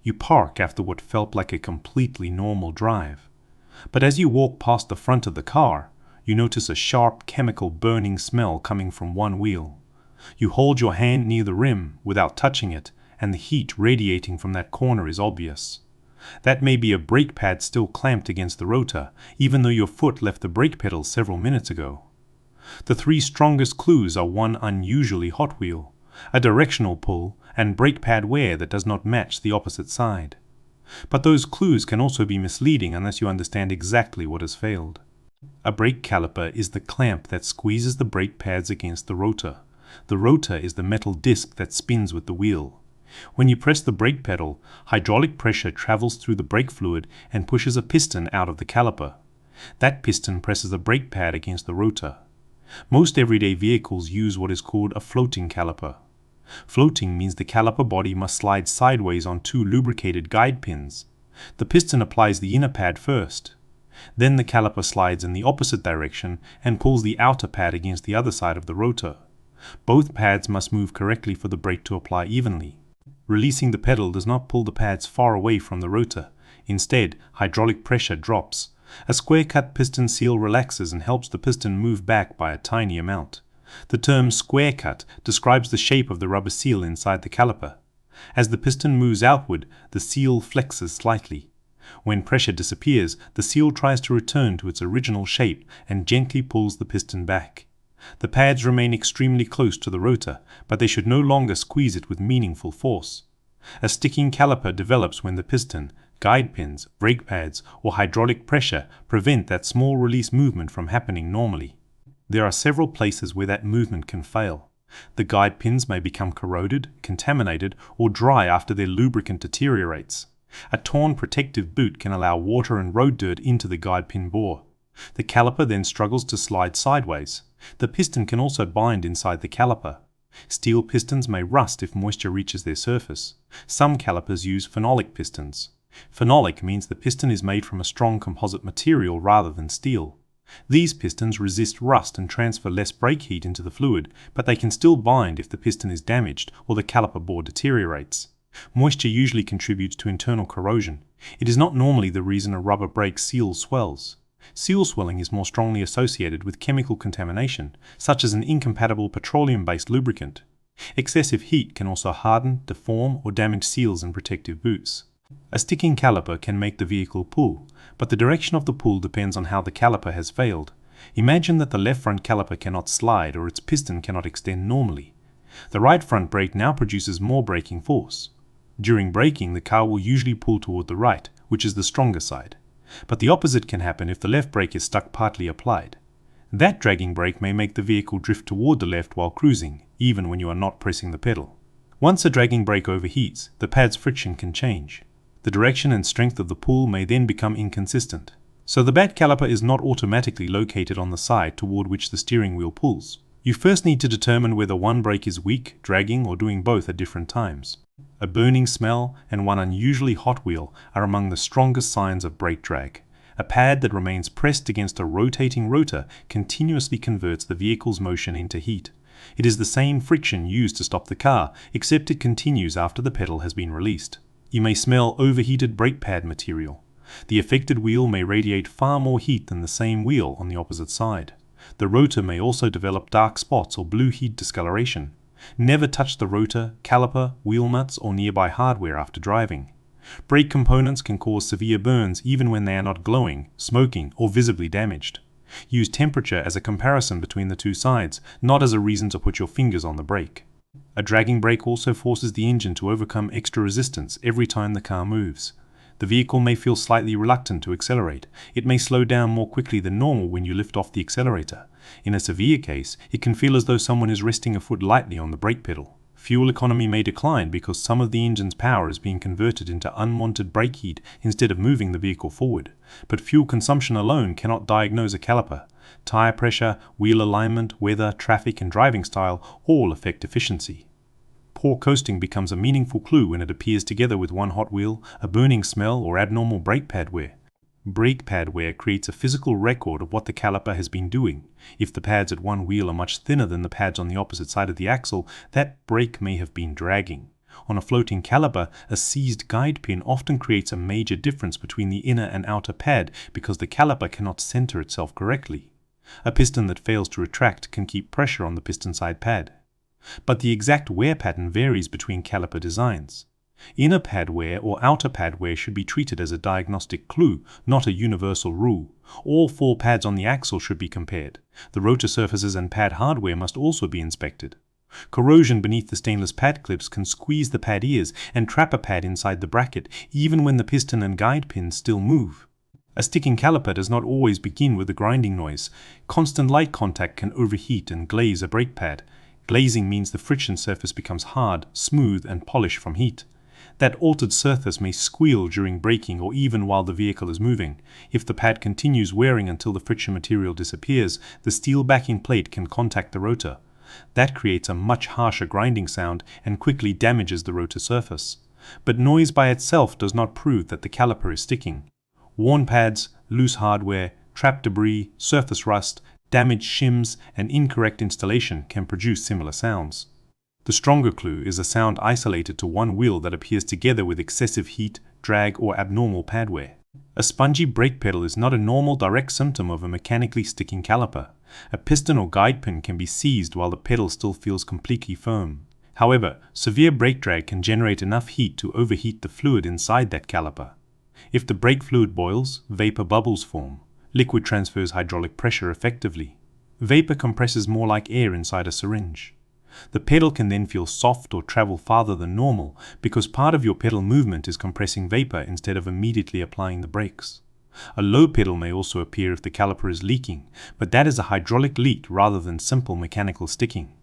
You park after what felt like a completely normal drive. But as you walk past the front of the car, you notice a sharp chemical burning smell coming from one wheel. You hold your hand near the rim without touching it, and the heat radiating from that corner is obvious. That may be a brake pad still clamped against the rotor, even though your foot left the brake pedal several minutes ago. The three strongest clues are one unusually hot wheel, a directional pull, and brake pad wear that does not match the opposite side. But those clues can also be misleading unless you understand exactly what has failed. A brake caliper is the clamp that squeezes the brake pads against the rotor. The rotor is the metal disc that spins with the wheel. When you press the brake pedal, hydraulic pressure travels through the brake fluid and pushes a piston out of the caliper. That piston presses the brake pad against the rotor. Most everyday vehicles use what is called a floating caliper. Floating means the caliper body must slide sideways on two lubricated guide pins. The piston applies the inner pad first. Then the caliper slides in the opposite direction and pulls the outer pad against the other side of the rotor. Both pads must move correctly for the brake to apply evenly. Releasing the pedal does not pull the pads far away from the rotor. Instead, hydraulic pressure drops. A square-cut piston seal relaxes and helps the piston move back by a tiny amount. The term square cut describes the shape of the rubber seal inside the caliper. As the piston moves outward, the seal flexes slightly. When pressure disappears, the seal tries to return to its original shape and gently pulls the piston back. The pads remain extremely close to the rotor, but they should no longer squeeze it with meaningful force. A sticking caliper develops when the piston, guide pins, brake pads, or hydraulic pressure prevent that small release movement from happening normally. There are several places where that movement can fail. The guide pins may become corroded, contaminated, or dry after their lubricant deteriorates. A torn protective boot can allow water and road dirt into the guide pin bore. The caliper then struggles to slide sideways. The piston can also bind inside the caliper. Steel pistons may rust if moisture reaches their surface. Some calipers use phenolic pistons. Phenolic means the piston is made from a strong composite material rather than steel. These pistons resist rust and transfer less brake heat into the fluid, but they can still bind if the piston is damaged or the caliper bore deteriorates. Moisture usually contributes to internal corrosion. It is not normally the reason a rubber brake seal swells. Seal swelling is more strongly associated with chemical contamination, such as an incompatible petroleum-based lubricant. Excessive heat can also harden, deform, or damage seals and protective boots. A sticking caliper can make the vehicle pull, but the direction of the pull depends on how the caliper has failed. Imagine that the left front caliper cannot slide or its piston cannot extend normally. The right front brake now produces more braking force. During braking, the car will usually pull toward the right, which is the stronger side. But the opposite can happen if the left brake is stuck partly applied. That dragging brake may make the vehicle drift toward the left while cruising, even when you are not pressing the pedal. Once a dragging brake overheats, the pad's friction can change. The direction and strength of the pull may then become inconsistent. So the bad caliper is not automatically located on the side toward which the steering wheel pulls. You first need to determine whether one brake is weak, dragging, or doing both at different times. A burning smell and one unusually hot wheel are among the strongest signs of brake drag. A pad that remains pressed against a rotating rotor continuously converts the vehicle's motion into heat. It is the same friction used to stop the car, except it continues after the pedal has been released. You may smell overheated brake pad material. The affected wheel may radiate far more heat than the same wheel on the opposite side. The rotor may also develop dark spots or blue heat discoloration. Never touch the rotor, caliper, wheel nuts, or nearby hardware after driving. Brake components can cause severe burns even when they are not glowing, smoking, or visibly damaged. Use temperature as a comparison between the two sides, not as a reason to put your fingers on the brake. A dragging brake also forces the engine to overcome extra resistance every time the car moves. The vehicle may feel slightly reluctant to accelerate. It may slow down more quickly than normal when you lift off the accelerator. In a severe case, it can feel as though someone is resting a foot lightly on the brake pedal. Fuel economy may decline because some of the engine's power is being converted into unwanted brake heat instead of moving the vehicle forward. But fuel consumption alone cannot diagnose a caliper. Tire pressure, wheel alignment, weather, traffic, and driving style all affect efficiency. Poor coasting becomes a meaningful clue when it appears together with one hot wheel, a burning smell, or abnormal brake pad wear. Brake pad wear creates a physical record of what the caliper has been doing. If the pads at one wheel are much thinner than the pads on the opposite side of the axle, that brake may have been dragging. On a floating caliper, a seized guide pin often creates a major difference between the inner and outer pad because the caliper cannot center itself correctly. A piston that fails to retract can keep pressure on the piston side pad. But the exact wear pattern varies between caliper designs. Inner pad wear or outer pad wear should be treated as a diagnostic clue, not a universal rule. All 4 pads on the axle should be compared. The rotor surfaces and pad hardware must also be inspected. Corrosion beneath the stainless pad clips can squeeze the pad ears and trap a pad inside the bracket, even when the piston and guide pins still move. A sticking caliper does not always begin with a grinding noise. Constant light contact can overheat and glaze a brake pad. Glazing means the friction surface becomes hard, smooth, and polished from heat. That altered surface may squeal during braking or even while the vehicle is moving. If the pad continues wearing until the friction material disappears, the steel backing plate can contact the rotor. That creates a much harsher grinding sound and quickly damages the rotor surface. But noise by itself does not prove that the caliper is sticking. Worn pads, loose hardware, trapped debris, surface rust, damaged shims, and incorrect installation can produce similar sounds. The stronger clue is a sound isolated to one wheel that appears together with excessive heat, drag, or abnormal pad wear. A spongy brake pedal is not a normal direct symptom of a mechanically sticking caliper. A piston or guide pin can be seized while the pedal still feels completely firm. However, severe brake drag can generate enough heat to overheat the fluid inside that caliper. If the brake fluid boils, vapor bubbles form. Liquid transfers hydraulic pressure effectively. Vapor compresses more like air inside a syringe. The pedal can then feel soft or travel farther than normal because part of your pedal movement is compressing vapor instead of immediately applying the brakes. A low pedal may also appear if the caliper is leaking, but that is a hydraulic leak rather than simple mechanical sticking.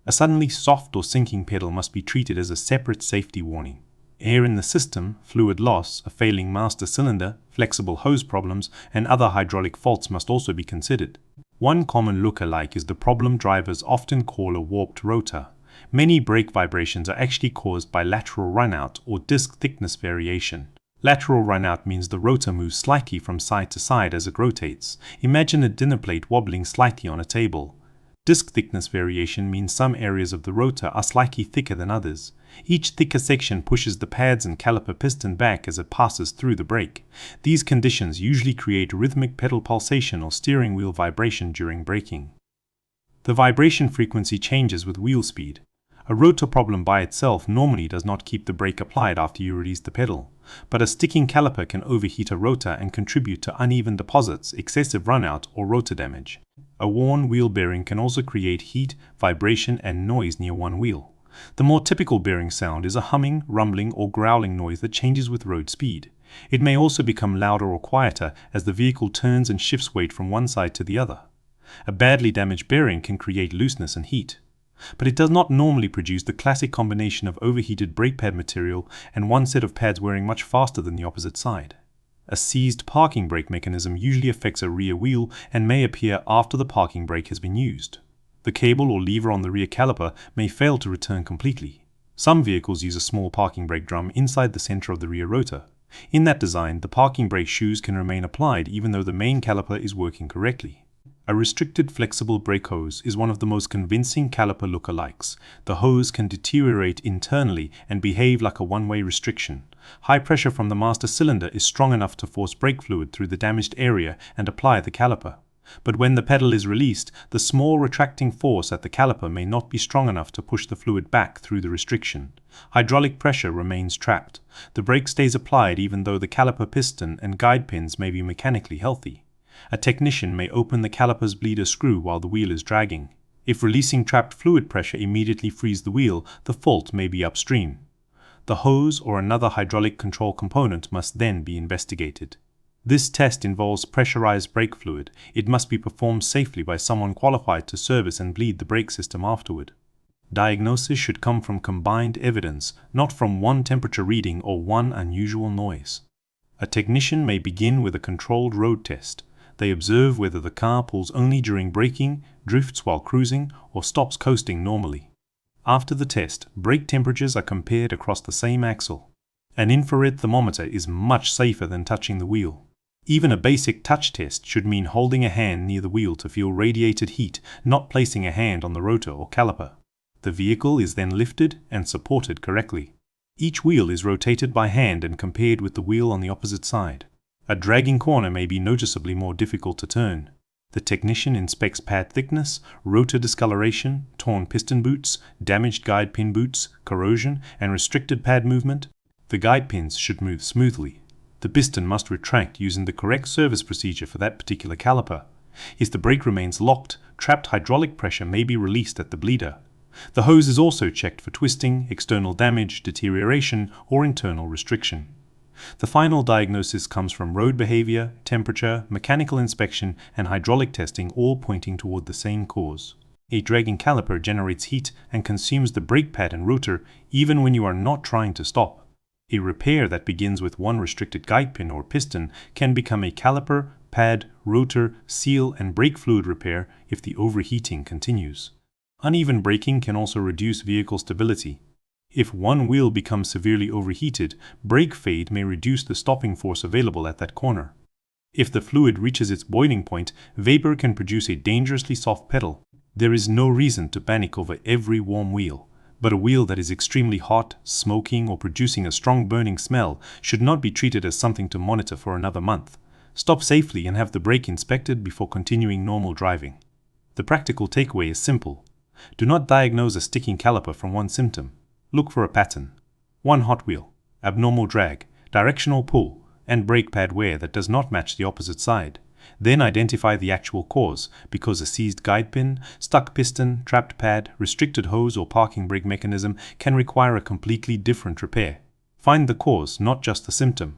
A suddenly soft or sinking pedal must be treated as a separate safety warning. Air in the system, fluid loss, a failing master cylinder, flexible hose problems, and other hydraulic faults must also be considered. One common look-alike is the problem drivers often call a warped rotor. Many brake vibrations are actually caused by lateral runout or disc thickness variation. Lateral runout means the rotor moves slightly from side to side as it rotates. Imagine a dinner plate wobbling slightly on a table. Disc thickness variation means some areas of the rotor are slightly thicker than others. Each thicker section pushes the pads and caliper piston back as it passes through the brake. These conditions usually create rhythmic pedal pulsation or steering wheel vibration during braking. The vibration frequency changes with wheel speed. A rotor problem by itself normally does not keep the brake applied after you release the pedal, but a sticking caliper can overheat a rotor and contribute to uneven deposits, excessive runout, or rotor damage. A worn wheel bearing can also create heat, vibration, and noise near one wheel. The more typical bearing sound is a humming, rumbling, or growling noise that changes with road speed. It may also become louder or quieter as the vehicle turns and shifts weight from one side to the other. A badly damaged bearing can create looseness and heat, but it does not normally produce the classic combination of overheated brake pad material and one set of pads wearing much faster than the opposite side. A seized parking brake mechanism usually affects a rear wheel and may appear after the parking brake has been used. The cable or lever on the rear caliper may fail to return completely. Some vehicles use a small parking brake drum inside the center of the rear rotor. In that design, the parking brake shoes can remain applied even though the main caliper is working correctly. A restricted flexible brake hose is one of the most convincing caliper lookalikes. The hose can deteriorate internally and behave like a one-way restriction. High pressure from the master cylinder is strong enough to force brake fluid through the damaged area and apply the caliper. But when the pedal is released, the small retracting force at the caliper may not be strong enough to push the fluid back through the restriction. Hydraulic pressure remains trapped. The brake stays applied even though the caliper piston and guide pins may be mechanically healthy. A technician may open the caliper's bleeder screw while the wheel is dragging. If releasing trapped fluid pressure immediately frees the wheel, the fault may be upstream. The hose or another hydraulic control component must then be investigated. This test involves pressurized brake fluid. It must be performed safely by someone qualified to service and bleed the brake system afterward. Diagnosis should come from combined evidence, not from one temperature reading or one unusual noise. A technician may begin with a controlled road test. They observe whether the car pulls only during braking, drifts while cruising, or stops coasting normally. After the test, brake temperatures are compared across the same axle. An infrared thermometer is much safer than touching the wheel. Even a basic touch test should mean holding a hand near the wheel to feel radiated heat, not placing a hand on the rotor or caliper. The vehicle is then lifted and supported correctly. Each wheel is rotated by hand and compared with the wheel on the opposite side. A dragging corner may be noticeably more difficult to turn. The technician inspects pad thickness, rotor discoloration, torn piston boots, damaged guide pin boots, corrosion, and restricted pad movement. The guide pins should move smoothly. The piston must retract using the correct service procedure for that particular caliper. If the brake remains locked, trapped hydraulic pressure may be released at the bleeder. The hose is also checked for twisting, external damage, deterioration, or internal restriction. The final diagnosis comes from road behavior, temperature, mechanical inspection, and hydraulic testing, all pointing toward the same cause. A dragging caliper generates heat and consumes the brake pad and rotor even when you are not trying to stop. A repair that begins with one restricted guide pin or piston can become a caliper, pad, rotor, seal, and brake fluid repair if the overheating continues. Uneven braking can also reduce vehicle stability. If one wheel becomes severely overheated, brake fade may reduce the stopping force available at that corner. If the fluid reaches its boiling point, vapor can produce a dangerously soft pedal. There is no reason to panic over every warm wheel, but a wheel that is extremely hot, smoking, or producing a strong burning smell should not be treated as something to monitor for another month. Stop safely and have the brake inspected before continuing normal driving. The practical takeaway is simple. Do not diagnose a sticking caliper from one symptom. Look for a pattern. One hot wheel, abnormal drag, directional pull, and brake pad wear that does not match the opposite side. Then identify the actual cause, because a seized guide pin, stuck piston, trapped pad, restricted hose, or parking brake mechanism can require a completely different repair. Find the cause, not just the symptom.